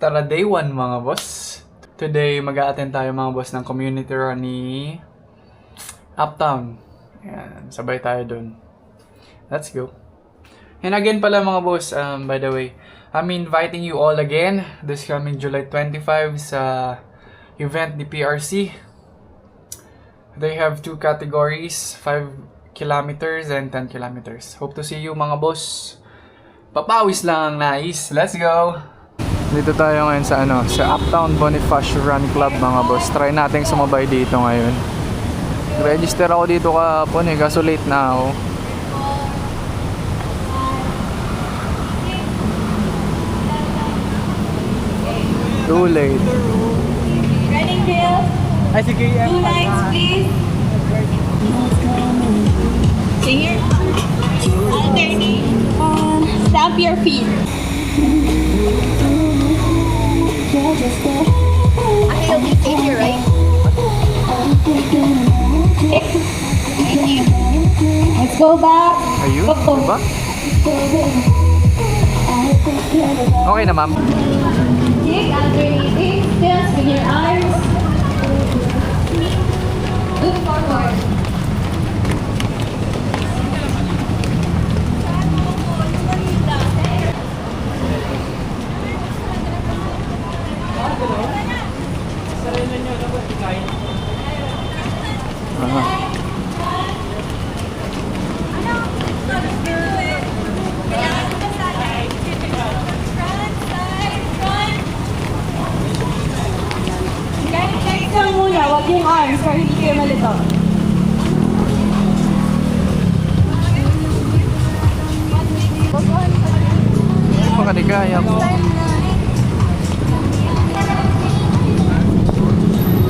Tara, day 1 mga boss. Today, mag-a-attend tayo mga boss ng community run ni Uptown. Ayan, sabay tayo dun. Let's go. And again pala mga boss, by the way, I'm inviting you all again this coming July 25 sa event ni PRC. They have 2 categories, 5 kilometers and 10 kilometers. Hope to see you mga boss. Papawis lang ang nais. Let's go! Dito tayo ngayon sa sa Uptown Bonifacio Run Club mga boss. Try natin sumabay dito ngayon. Register ako dito kahapon kaso late na ako. Too late. Running drill. Ay, sige. 2 lines, please. Singer. Alternate. Stamp your feet. I'll be face your right. Let's go back. Ayun, diba? Okay na, ma'am. Kick, alternating. Still, swing your arms. Move forward. Muna, wag yung arms para hindi kayo malito. Pagkaligaya mo.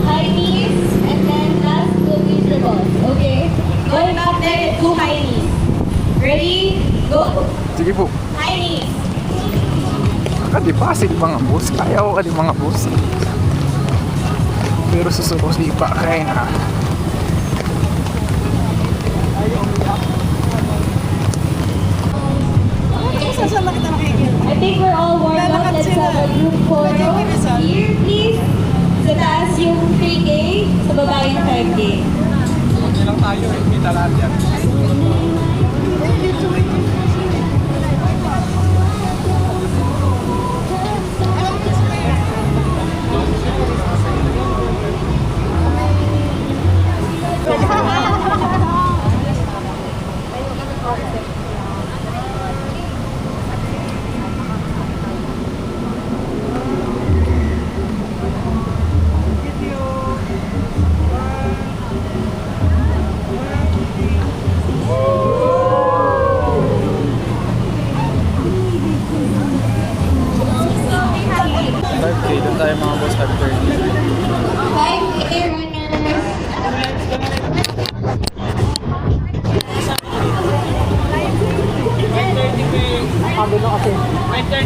High knees, and then last will be dribbles. Okay? Going up there, 2 high knees. Ready? Go! Sige po. High knees. Kadipasit mga boss. Kaya ko mga boss. Pero susuko si Ipa kaya na. I think we're all warmed up. Let's have a group photo. Here, please. Sa taas yung 3K, sa baba yung 5K. Hindi lang tayo kita lahat yan. Doon tayo mga boss, 5:30. 5K runners.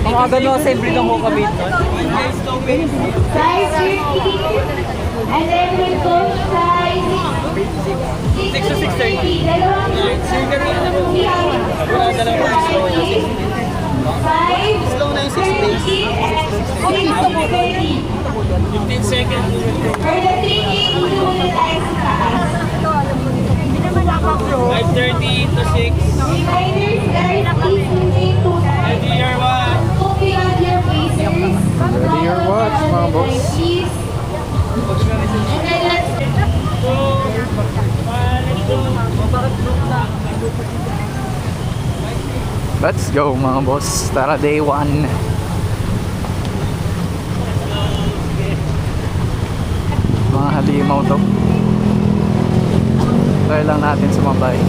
Mga gano'n, assembly lang ko kami. 5:30. And then we'll go size 6 to 6:30. Dalawang Slow na yung 6 days. 15 seconds. For the 3K, ito muna tayo sa taas. 5:30 to 6. Reminders, guys, please maintain 2 times. Ready your watch. Hook beyond your pacers. Ready your watch, mga boss. Cheese. And then let's... Let's go mga boss. Tara, day 1. Mga halimaw to. Try lang natin sumabay.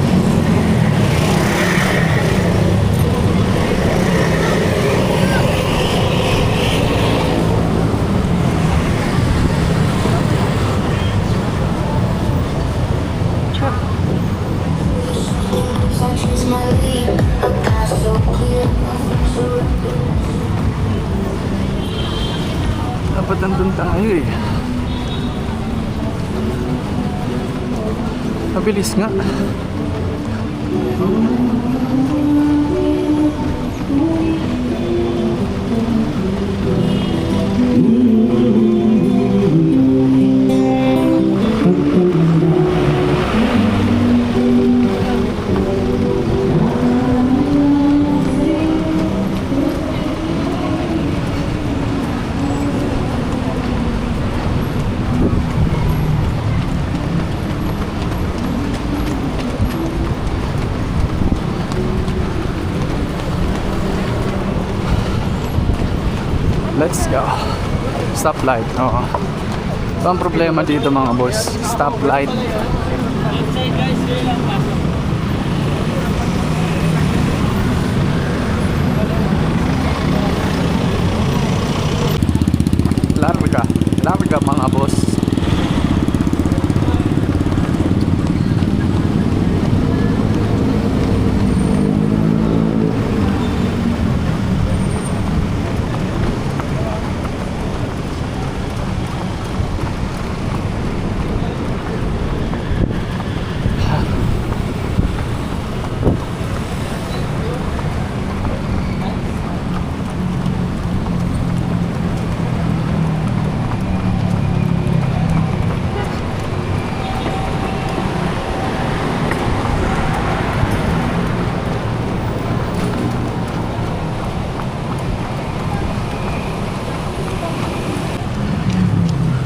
Dapat nandun tayo eh. Mabilis nga. Let's go. Stoplight. Oo. Ito ang problema dito mga boss. Stoplight. Inside guys, yun lang pasok. Larga. Larga mga boss.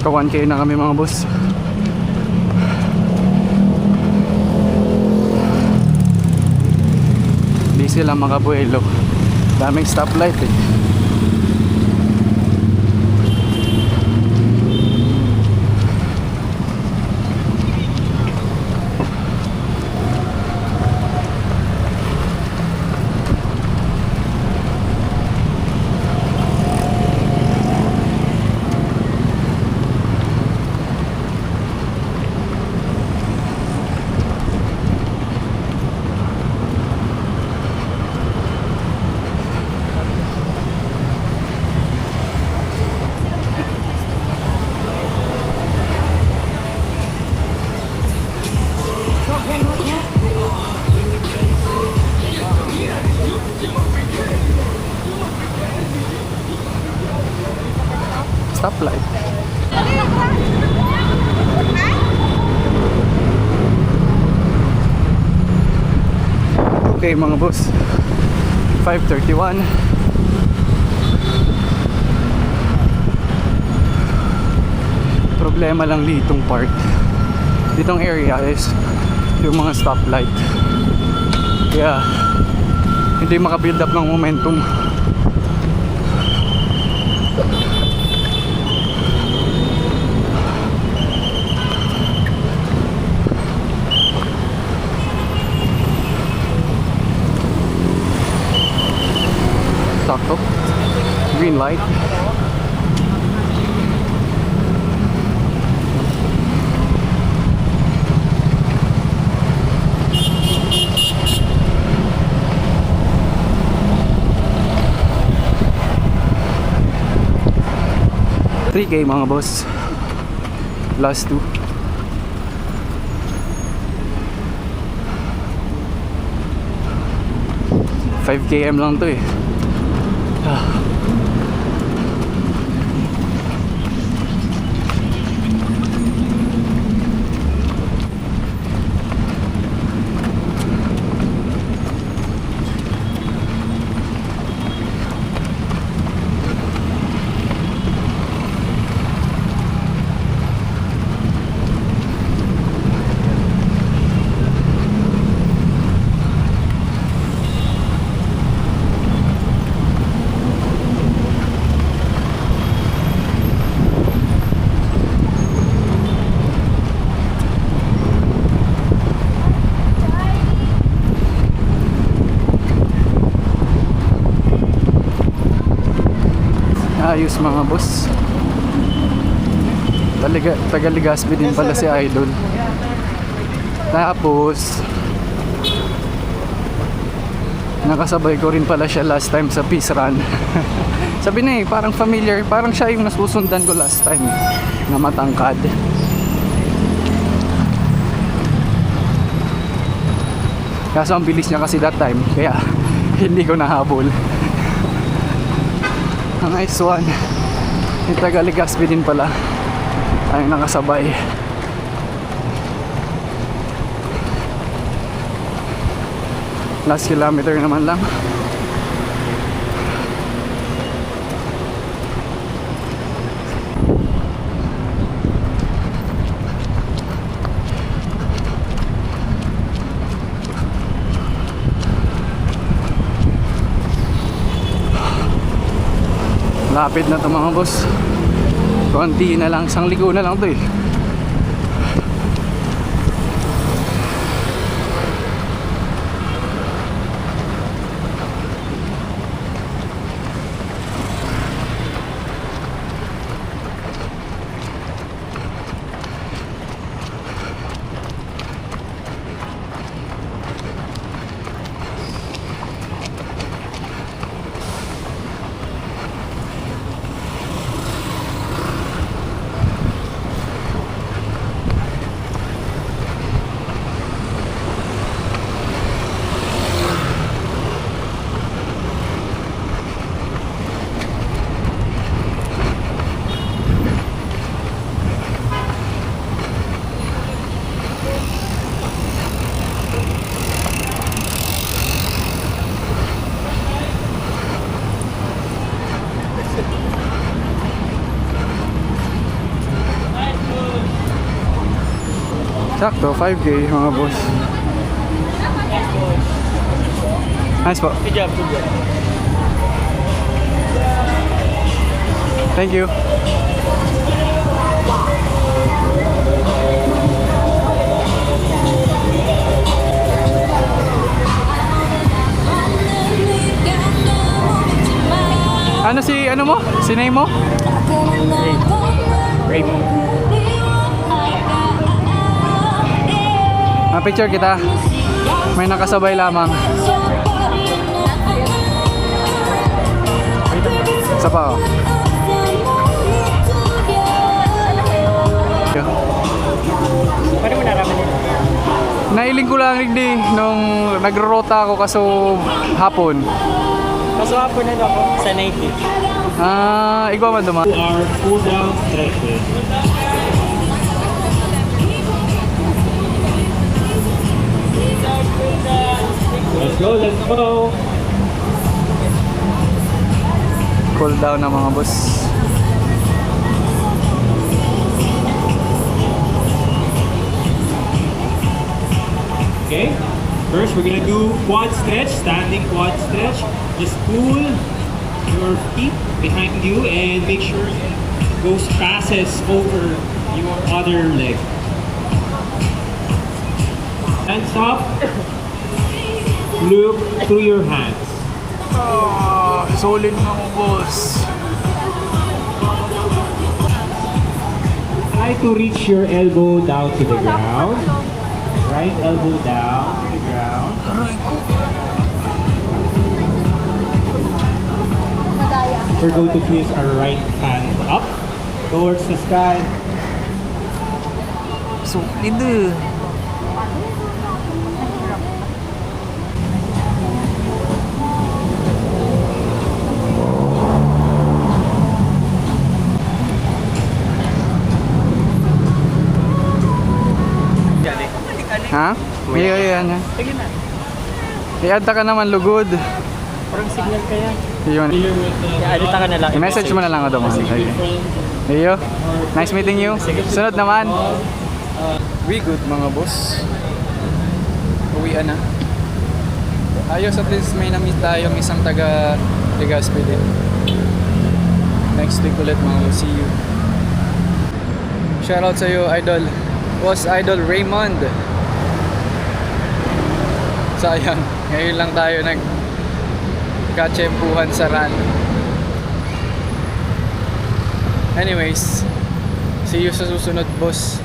Ka 1K na kami mga boss. Hindi sila makabuelo. Daming stoplight eh. Stoplight. Okay mga boss, 5:31. Problema lang ditong part, ditong area is yung mga stoplight. Kaya hindi makabuild up ng momentum. Sakto. Green light. $3K mga boss. Last 2. $5 km lang to eh. Ayos mga boss. Taga-Legazpi din pala si Idol. Tapos nakasabay ko rin pala siya last time sa Peace Run. Sabi na eh, parang familiar. Parang siya yung nasusundan ko last time na matangkad. Kaso ang bilis niya kasi that time, kaya hindi ko nahabol. Ang nice one, yung taga-Legazpi din pala ay nakasabay. Last kilometer naman lang. Lapit na to mga boss. Konti na lang, isang ligo na lang to eh. Sakto, 5K mga boss. Nice po. Good job, good job. Thank you. Ano si, ano mo? Si name mo? Raymond. Picture kita. May nakasabay lamang. Isa pa oh. Paano mo naraman nila? Nailing ko lang hindi nung nagro-rota ako kaso hapon. Kaso hapon na ako sa native. Ikaw man duma. Our cool down stretches. Let's go, let's go. Cool down na mga boss. Okay, first we're gonna do quad stretch, standing quad stretch. Just pull your feet behind you and make sure it goes passes over your other leg. Hands up. Look through your hands. Solid mga boss. Try to reach your elbow down to the ground. Right elbow down to the ground. We're going to twist our right hand up towards the sky. Solid. Ha? Iya yan. Sige na. I-adta ka naman lugod. Parang signal kaya. Yun. Alita ka na lang. I-message mo na lang ako doon. Okay. Iyo. Nice meeting you. Sunod naman. We good mga boss. Uwian na. Ayos, at least may na-meet tayong isang taga Legazpi din. Next week ulit mga boss. See you. Shoutout sa iyo, Idol. Boss Idol Raymond. Sayang, ngayon lang tayo nagkatsempuhan sa run. Anyways, see you sa susunod boss.